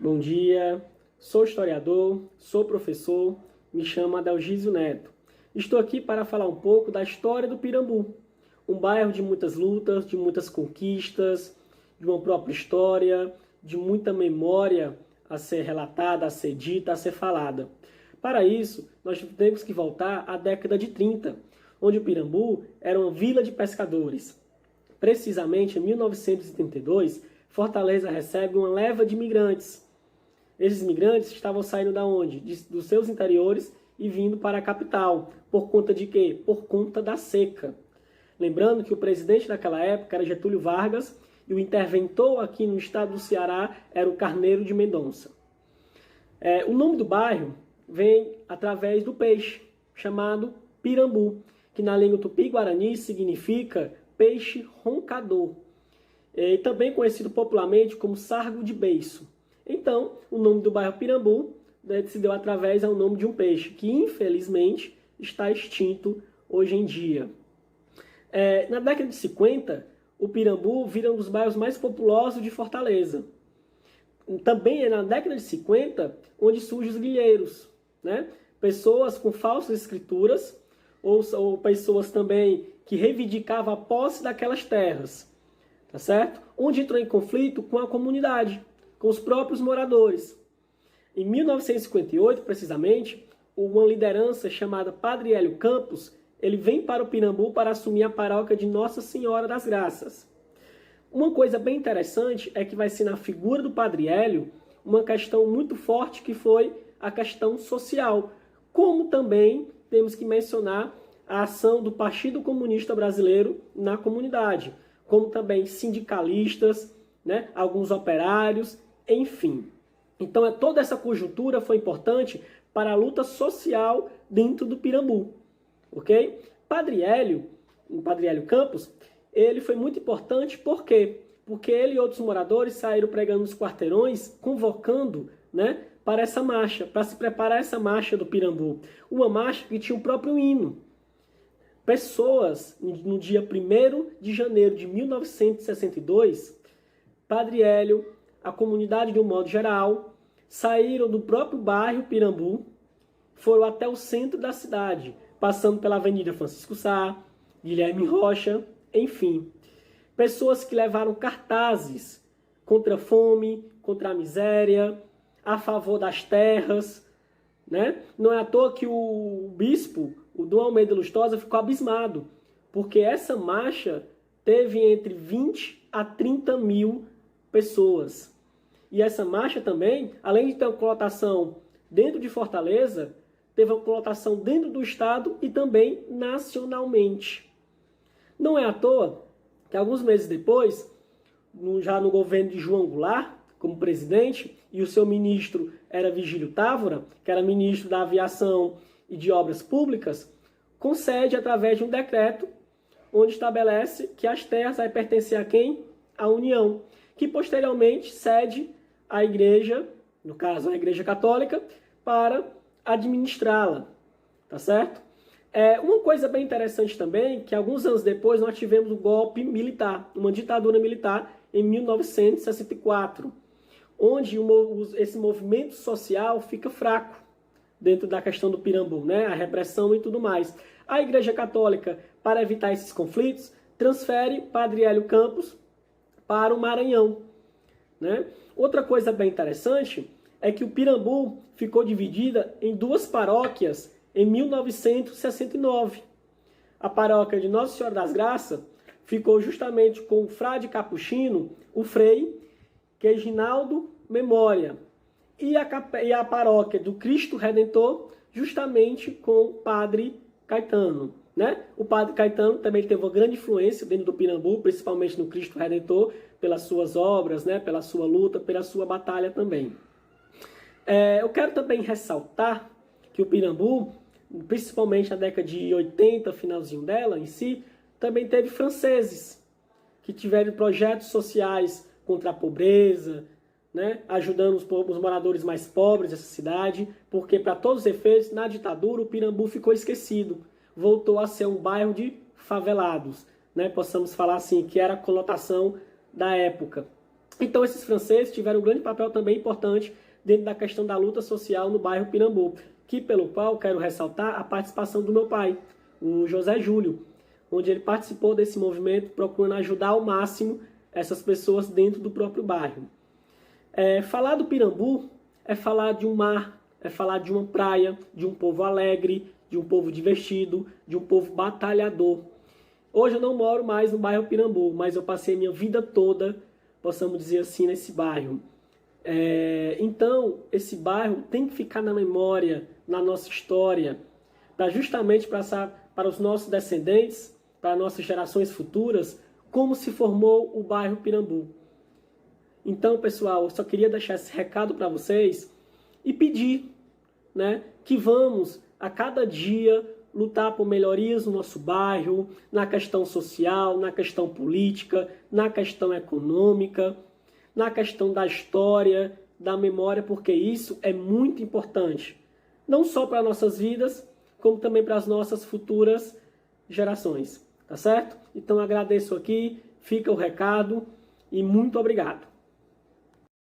Bom dia, sou historiador, sou professor, me chamo Adelgísio Neto. Estou aqui para falar um pouco da história do Pirambu, um bairro de muitas lutas, de muitas conquistas, de uma própria história, de muita memória a ser relatada, a ser dita, a ser falada. Para isso, nós temos que voltar à década de 30, onde o Pirambu era uma vila de pescadores. Precisamente em 1932, Fortaleza recebe uma leva de imigrantes. Esses imigrantes estavam saindo da onde? Dos seus interiores e vindo para a capital. Por conta de quê? Por conta da seca. Lembrando que o presidente daquela época era Getúlio Vargas e o interventor aqui no estado do Ceará era o Carneiro de Mendonça. O nome do bairro vem através do peixe, chamado pirambu, que na língua tupi-guarani significa peixe roncador, e também conhecido popularmente como sargo de beiço. Então, o nome do bairro Pirambu se deu através ao nome de um peixe, que infelizmente está extinto hoje em dia. Na década de 50, o Pirambu vira um dos bairros mais populosos de Fortaleza. Também é na década de 50 onde surgem os grileiros, né? Pessoas com falsas escrituras ou pessoas também que reivindicavam a posse daquelas terras, tá certo? Onde entrou em conflito com a comunidade, com os próprios moradores. Em 1958, precisamente, uma liderança chamada Padre Hélio Campos, ele vem para o Pirambu para assumir a paróquia de Nossa Senhora das Graças. Uma coisa bem interessante é que vai ser na figura do Padre Hélio uma questão muito forte que foi a questão social, como também temos que mencionar a ação do Partido Comunista Brasileiro na comunidade, como também sindicalistas, né, alguns operários, enfim. Então, toda essa conjuntura foi importante para a luta social dentro do Pirambu, ok? O Padre Hélio Campos, ele foi muito importante, por quê? Porque ele e outros moradores saíram pregando nos quarteirões, convocando, né, para essa marcha, para se preparar essa marcha do Pirambu. Uma marcha que tinha o próprio hino. Pessoas, no dia 1º de janeiro de 1962, Padre Hélio, a comunidade de um modo geral, saíram do próprio bairro Pirambu, foram até o centro da cidade, passando pela Avenida Francisco Sá, Guilherme Rocha, enfim. Pessoas que levaram cartazes contra a fome, contra a miséria, a favor das terras, né? Não é à toa que o bispo, o Dom Almeida Lustosa, ficou abismado, porque essa marcha teve entre 20 a 30 mil pessoas. E essa marcha também, além de ter uma conotação dentro de Fortaleza, teve uma conotação dentro do estado e também nacionalmente. Não é à toa que alguns meses depois, já no governo de João Goulart, como presidente, e o seu ministro era Vigílio Távora, que era ministro da Aviação e de Obras Públicas, concede através de um decreto onde estabelece que as terras vai pertencer a quem? À União, que posteriormente cede à Igreja, no caso a Igreja Católica, para administrá-la, tá certo? Uma coisa bem interessante também, que alguns anos depois nós tivemos um golpe militar, uma ditadura militar em 1964, onde esse movimento social fica fraco dentro da questão do Pirambu, né? A repressão e tudo mais. A Igreja Católica, para evitar esses conflitos, transfere Padre Hélio Campos para o Maranhão, né? Outra coisa bem interessante é que o Pirambu ficou dividida em duas paróquias em 1969. A paróquia de Nossa Senhora das Graças ficou justamente com o frade capuchino, o Frei Reginaldo Memória, e a paróquia do Cristo Redentor, justamente com o Padre Caetano, né? O Padre Caetano também teve uma grande influência dentro do Pirambu, principalmente no Cristo Redentor, pelas suas obras, né? Pela sua luta, pela sua batalha também. Eu quero também ressaltar que o Pirambu, principalmente na década de 80, finalzinho dela em si, também teve franceses que tiveram projetos sociais contra a pobreza, né, ajudando os moradores mais pobres dessa cidade, porque, para todos os efeitos, na ditadura, o Pirambu ficou esquecido. Voltou a ser um bairro de favelados, né, possamos falar assim, que era a conotação da época. Então esses franceses tiveram um grande papel também importante dentro da questão da luta social no bairro Pirambu, que pelo qual quero ressaltar a participação do meu pai, o José Júlio, onde ele participou desse movimento procurando ajudar ao máximo essas pessoas dentro do próprio bairro. Falar do Pirambu é falar de um mar, é falar de uma praia, de um povo alegre, de um povo divertido, de um povo batalhador. Hoje eu não moro mais no bairro Pirambu, mas eu passei a minha vida toda, possamos dizer assim, nesse bairro. Então, esse bairro tem que ficar na memória, na nossa história, justamente para os nossos descendentes, para nossas gerações futuras, como se formou o bairro Pirambu. Então, pessoal, eu só queria deixar esse recado para vocês e pedir, né, que vamos, a cada dia, lutar por melhorias no nosso bairro, na questão social, na questão política, na questão econômica, na questão da história, da memória, porque isso é muito importante. Não só para nossas vidas, como também para as nossas futuras gerações. Tá certo? Então agradeço aqui, fica o recado e muito obrigado.